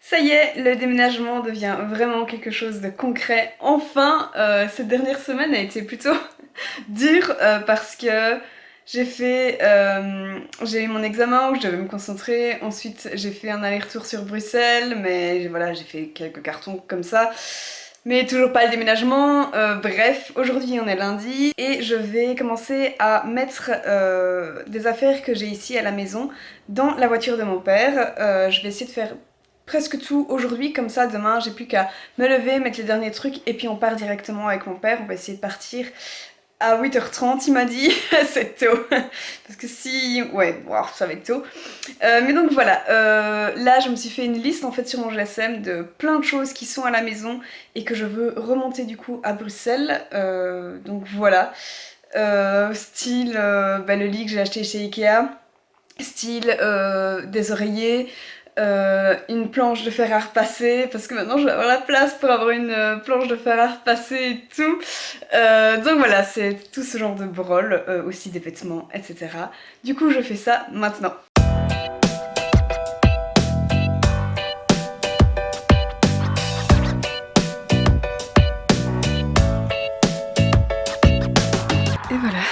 Ça y est, le déménagement devient vraiment quelque chose de concret. Enfin, cette dernière semaine a été plutôt dure parce que j'ai eu mon examen où je devais me concentrer. Ensuite, j'ai fait un aller-retour sur Bruxelles, mais voilà, j'ai fait quelques cartons comme ça. Mais toujours pas le déménagement. Bref, aujourd'hui on est lundi et je vais commencer à mettre des affaires que j'ai ici à la maison dans la voiture de mon père. Je vais essayer de faire presque tout aujourd'hui, comme ça demain j'ai plus qu'à me lever, mettre les derniers trucs et puis on part directement avec mon père. On va essayer de partir à 8h30, il m'a dit. C'est tôt. Parce que si... Ouais, wow, ça va être tôt. Mais donc voilà, là je me suis fait une liste en fait sur mon GSM de plein de choses qui sont à la maison et que je veux remonter du coup à Bruxelles. Donc voilà, style le lit que j'ai acheté chez Ikea, style des oreillers, une planche de fer à repasser, parce que maintenant je vais avoir la place pour avoir une planche de fer à repasser et tout. Donc voilà, c'est tout ce genre de brol, aussi des vêtements, etc. Du coup je fais ça maintenant. Et voilà,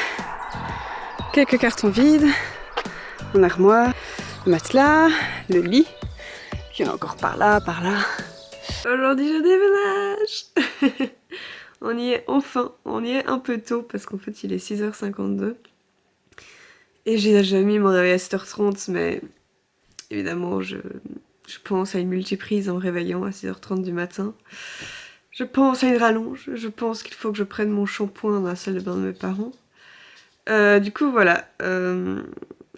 quelques cartons vides, mon armoire, le matelas, le lit, puis il y en a encore par là, par là. Aujourd'hui je déménage. On y est enfin, on y est un peu tôt parce qu'en fait il est 6h52. Et j'ai déjà mis mon réveil à 7h30, mais évidemment je pense à une multiprise en me réveillant à 6h30 du matin. Je pense à une rallonge, je pense qu'il faut que je prenne mon shampoing dans la salle de bain de mes parents. Du coup voilà,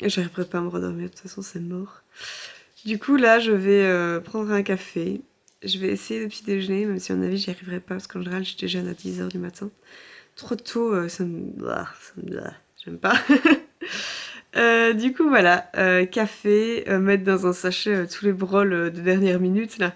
j'arriverai pas à me redormir, de toute façon c'est mort. Du coup là je vais prendre un café, je vais essayer le petit déjeuner, même si à mon avis j'y arriverai pas parce qu'en général je déjeune à 10h du matin. Trop tôt, j'aime pas. Du coup voilà, café, mettre dans un sachet tous les brols de dernière minute là.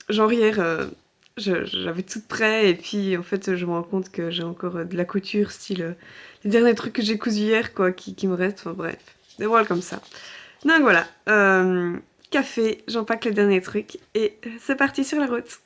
Genre hier, j'avais tout prêt et puis en fait je me rends compte que j'ai encore de la couture, style les derniers trucs que j'ai cousus hier quoi, qui me restent, enfin bref, des voiles comme ça. Donc voilà, café, j'empaque les derniers trucs et c'est parti sur la route.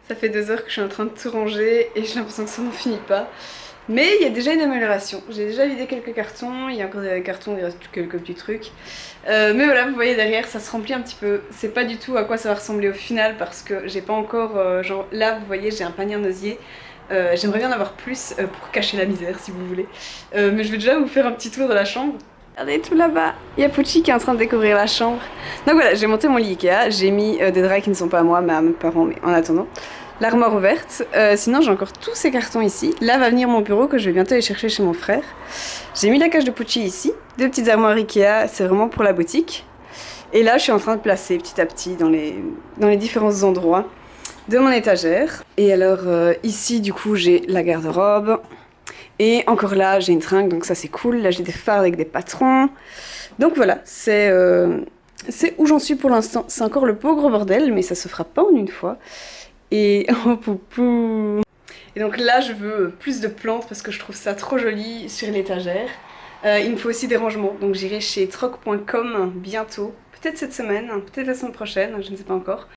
Ça fait 2 heures que je suis en train de tout ranger et j'ai l'impression que ça n'en finit pas. Mais il y a déjà une amélioration. J'ai déjà vidé quelques cartons, il y a encore des cartons, il reste quelques petits trucs. Mais voilà, vous voyez derrière, ça se remplit un petit peu. C'est pas du tout à quoi ça va ressembler au final parce que j'ai pas encore... genre là, vous voyez, j'ai un panier en osier. J'aimerais bien en avoir plus pour cacher la misère si vous voulez. Mais je vais déjà vous faire un petit tour de la chambre. Regardez tout là-bas, il y a Pucci qui est en train de découvrir la chambre. Donc voilà, j'ai monté mon lit Ikea, j'ai mis des draps qui ne sont pas à moi mais à mes parents, mais en attendant. L'armoire ouverte, sinon j'ai encore tous ces cartons ici. Là va venir mon bureau que je vais bientôt aller chercher chez mon frère. J'ai mis la cage de Pucci ici, deux petites armoires Ikea, c'est vraiment pour la boutique. Et là je suis en train de placer petit à petit dans les différents endroits de mon étagère. Et alors ici du coup j'ai la garde-robe. Et encore là, j'ai une tringle, donc ça c'est cool. Là, j'ai des fards avec des patrons. Donc voilà, c'est où j'en suis pour l'instant. C'est encore le pauvre bordel, mais ça se fera pas en une fois. Et oh poupou. Et donc là, je veux plus de plantes parce que je trouve ça trop joli sur l'étagère. Il me faut aussi des rangements, donc j'irai chez troc.com bientôt. Peut-être cette semaine, peut-être la semaine prochaine, je ne sais pas encore.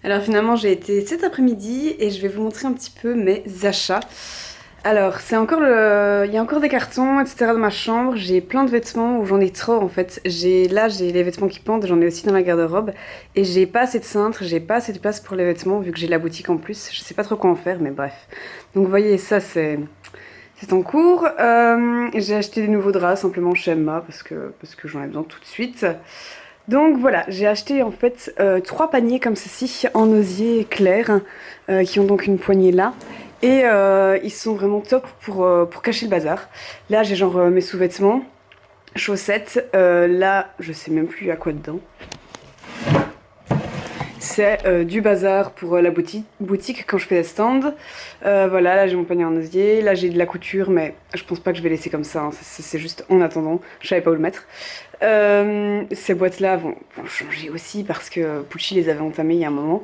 Alors finalement j'ai été cet après-midi et je vais vous montrer un petit peu mes achats. Alors c'est encore il y a encore des cartons etc dans ma chambre, j'ai plein de vêtements où j'en ai trop en fait. Là j'ai les vêtements qui pendent, j'en ai aussi dans la garde-robe et j'ai pas assez de cintres, j'ai pas assez de place pour les vêtements vu que j'ai la boutique en plus. Je sais pas trop quoi en faire mais bref. Donc vous voyez ça c'est en cours. J'ai acheté des nouveaux draps simplement chez Emma parce que j'en ai besoin tout de suite. Donc voilà, j'ai acheté en fait 3 paniers comme ceci en osier clair qui ont donc une poignée là et ils sont vraiment top pour cacher le bazar. Là j'ai genre mes sous-vêtements, chaussettes, là je sais même plus à quoi dedans. C'est du bazar pour la boutique quand je fais des stands. Voilà, là j'ai mon panier en osier, là j'ai de la couture mais je pense pas que je vais laisser comme ça, hein. C'est juste en attendant, je savais pas où le mettre. Ces boîtes là vont changer aussi parce que Pucci les avait entamées il y a un moment.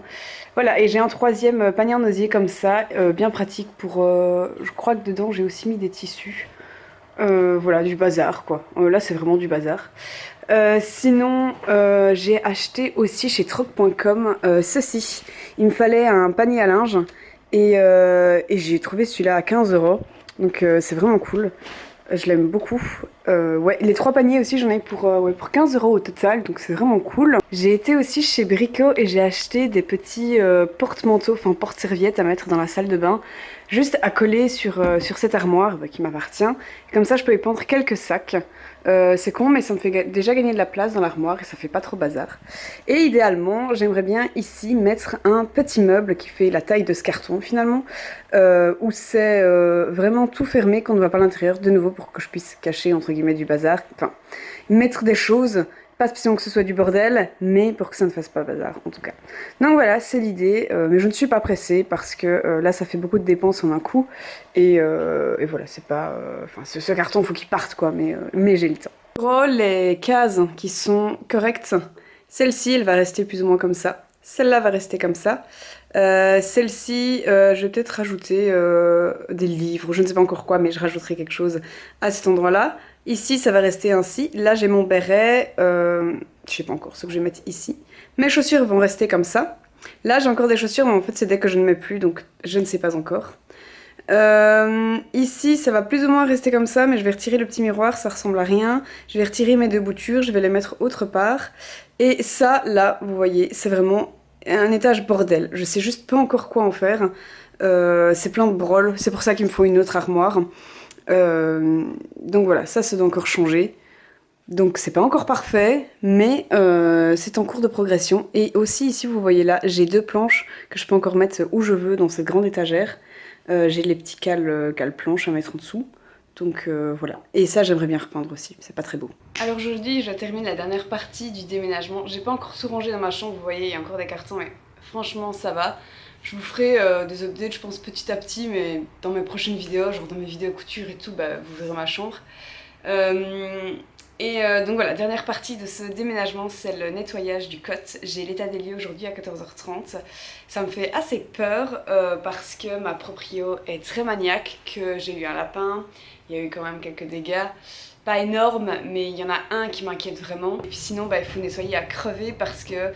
Voilà, et j'ai un troisième panier en osier comme ça, bien pratique pour... je crois que dedans j'ai aussi mis des tissus. Voilà, du bazar quoi. Là c'est vraiment du bazar. Sinon, j'ai acheté aussi chez troc.com ceci. Il me fallait un panier à linge et j'ai trouvé celui-là à 15 €. Donc c'est vraiment cool. Je l'aime beaucoup. Ouais, les 3 paniers aussi, j'en ai pour 15 € au total, donc c'est vraiment cool. J'ai été aussi chez Brico et j'ai acheté des petits porte-manteaux, enfin porte-serviettes à mettre dans la salle de bain, juste à coller sur cette armoire qui m'appartient. Comme ça, je peux y prendre quelques sacs. C'est con, mais ça me fait déjà gagner de la place dans l'armoire et ça fait pas trop bazar. Et idéalement, j'aimerais bien ici mettre un petit meuble qui fait la taille de ce carton finalement, où c'est vraiment tout fermé, qu'on ne voit pas l'intérieur, de nouveau pour que je puisse cacher entre guillemets du bazar. Enfin, mettre des choses, pas spécialement que ce soit du bordel, mais pour que ça ne fasse pas bazar en tout cas. Donc voilà, c'est l'idée, mais je ne suis pas pressée parce que là ça fait beaucoup de dépenses en un coup et voilà, c'est pas... Enfin, ce carton faut qu'il parte quoi, mais j'ai le temps. Pour les cases qui sont correctes, celle-ci elle va rester plus ou moins comme ça, celle-là va rester comme ça. Celle-ci, je vais peut-être rajouter des livres, je ne sais pas encore quoi, mais je rajouterai quelque chose à cet endroit-là. Ici, ça va rester ainsi. Là, j'ai mon béret, je sais pas encore ce que je vais mettre ici. Mes chaussures vont rester comme ça. Là, j'ai encore des chaussures, mais en fait, c'est dès que je ne mets plus, donc je ne sais pas encore. Ici, ça va plus ou moins rester comme ça, mais je vais retirer le petit miroir, ça ressemble à rien. Je vais retirer mes 2 boutures, je vais les mettre autre part. Et ça, là, vous voyez, c'est vraiment un étage bordel. Je sais juste pas encore quoi en faire. C'est plein de brol, c'est pour ça qu'il me faut une autre armoire. Donc voilà, ça doit encore changer. Donc c'est pas encore parfait, mais c'est en cours de progression. Et aussi ici, vous voyez là, j'ai 2 planches que je peux encore mettre où je veux dans cette grande étagère. J'ai les petits cales planches à mettre en dessous. Donc voilà. Et ça, j'aimerais bien repeindre aussi, c'est pas très beau. Alors aujourd'hui, je termine la dernière partie du déménagement. J'ai pas encore tout rangé dans ma chambre, vous voyez, il y a encore des cartons, mais franchement, ça va. Je vous ferai des updates, je pense, petit à petit, mais dans mes prochaines vidéos, genre dans mes vidéos couture et tout, bah, vous verrez ma chambre. Donc voilà, dernière partie de ce déménagement, c'est le nettoyage du cote. J'ai l'état des lieux aujourd'hui à 14h30. Ça me fait assez peur parce que ma proprio est très maniaque, que j'ai eu un lapin, il y a eu quand même quelques dégâts. Pas énormes, mais il y en a un qui m'inquiète vraiment. Et puis sinon, bah, il faut nettoyer à crever parce que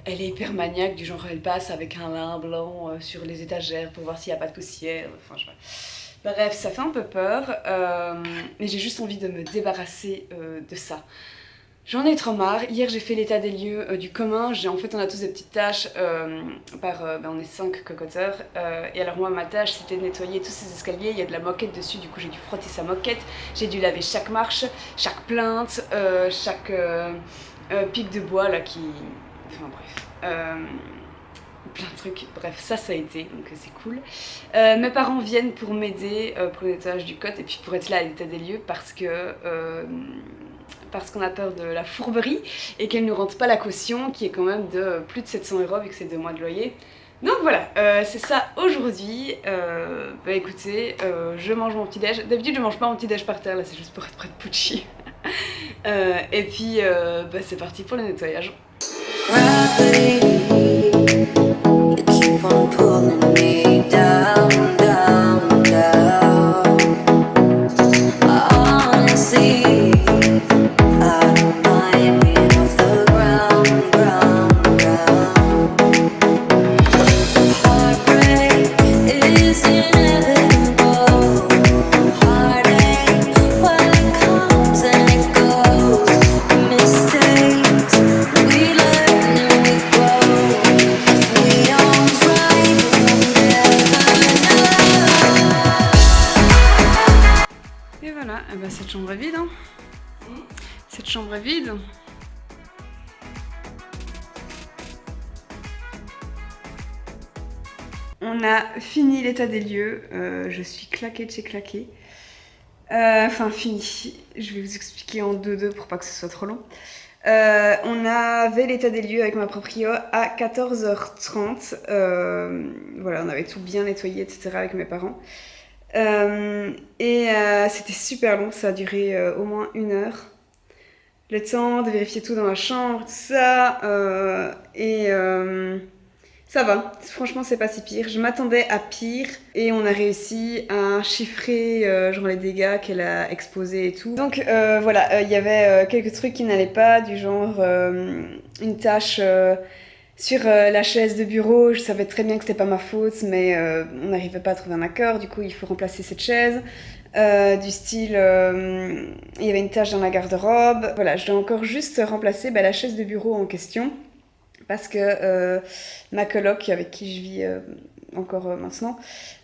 elle est hyper maniaque, du genre elle passe avec un lin blanc sur les étagères pour voir s'il n'y a pas de poussière. Enfin, je sais pas. Bref, ça fait un peu peur, mais j'ai juste envie de me débarrasser de ça. J'en ai trop marre. Hier j'ai fait l'état des lieux du commun. En fait on a tous des petites tâches on est 5 cocoteurs et alors moi ma tâche c'était de nettoyer tous ces escaliers. Il y a de la moquette dessus, du coup j'ai dû frotter sa moquette. J'ai dû laver chaque marche, chaque plainte, chaque pic de bois là qui... Enfin bref... plein de trucs, bref ça a été, donc c'est cool. Mes parents viennent pour m'aider pour le nettoyage du cote et puis pour être là à l'état des lieux parce qu'on a peur de la fourberie et qu'elle ne rentre pas la caution qui est quand même de plus de 700 € vu que c'est 2 mois de loyer. Donc voilà, c'est ça aujourd'hui. Bah écoutez, je mange mon petit déj. D'habitude je mange pas mon petit déj par terre, là c'est juste pour être près de Pucci. Et puis bah, c'est parti pour le nettoyage. Voilà, eh ben, cette chambre est vide. Hein. Cette chambre est vide. On a fini l'état des lieux. Je suis claquée de chez claquée. Enfin, fini. Je vais vous expliquer en deux pour pas que ce soit trop long. On avait l'état des lieux avec ma proprio à 14h30. Voilà, on avait tout bien nettoyé, etc. avec mes parents. C'était super long, ça a duré au moins 1 heure. Le temps de vérifier tout dans la chambre, tout ça. Ça va, franchement c'est pas si pire. Je m'attendais à pire et on a réussi à chiffrer genre les dégâts qu'elle a exposés et tout. Donc voilà, il y avait quelques trucs qui n'allaient pas, du genre une tache sur la chaise de bureau. Je savais très bien que c'était pas ma faute, mais on n'arrivait pas à trouver un accord, du coup il faut remplacer cette chaise. Du style, il y avait une tache dans la garde-robe. Voilà, je dois encore juste remplacer la chaise de bureau en question. Parce que ma coloc avec qui je vis encore maintenant,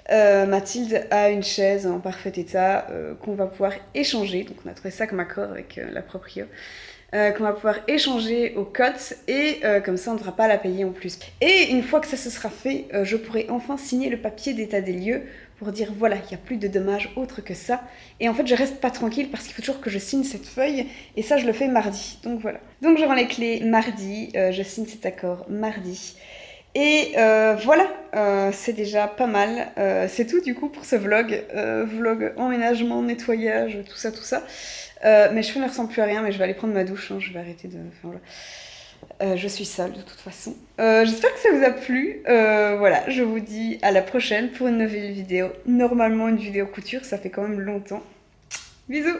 Mathilde a une chaise en parfait état qu'on va pouvoir échanger. Donc on a trouvé ça comme accord avec la proprio. Qu'on va pouvoir échanger au COTS et comme ça on ne devra pas la payer en plus. Et une fois que ça se sera fait, je pourrai enfin signer le papier d'état des lieux pour dire voilà, il n'y a plus de dommages autres que ça. Et en fait je reste pas tranquille parce qu'il faut toujours que je signe cette feuille et ça je le fais mardi. Donc voilà. Donc je rends les clés mardi, je signe cet accord mardi. Et voilà, c'est déjà pas mal. C'est tout du coup pour ce vlog. Vlog emménagement, nettoyage, tout ça, tout ça. Mes cheveux ne ressemblent plus à rien, mais je vais aller prendre ma douche. Hein, je vais arrêter de... Enfin, voilà. Je suis sale de toute façon. J'espère que ça vous a plu. Voilà, je vous dis à la prochaine pour une nouvelle vidéo. Normalement une vidéo couture, ça fait quand même longtemps. Bisous!